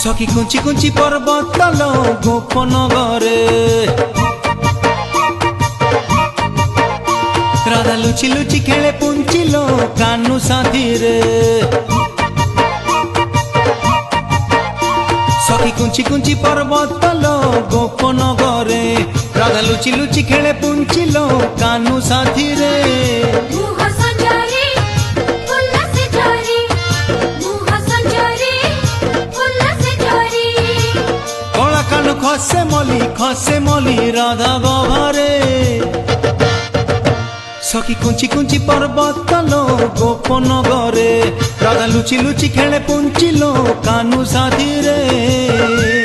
सखी कुंची कुंची पर्वत तल गोपन घरे राधा लुचि लुचि खेले पुंचिलो कानू साथी रे सखी कुंची कुंची पर्वत तल गोपन घरे राधा लुचि लुचि खेले पुंचिलो कानू साथी रे खसे मली राधा गभारे सखी कुंची कुंची पर्वत तलो गोपन घरे राधा लुचि लुचि खेले पुंचिलो कानू साथी रे।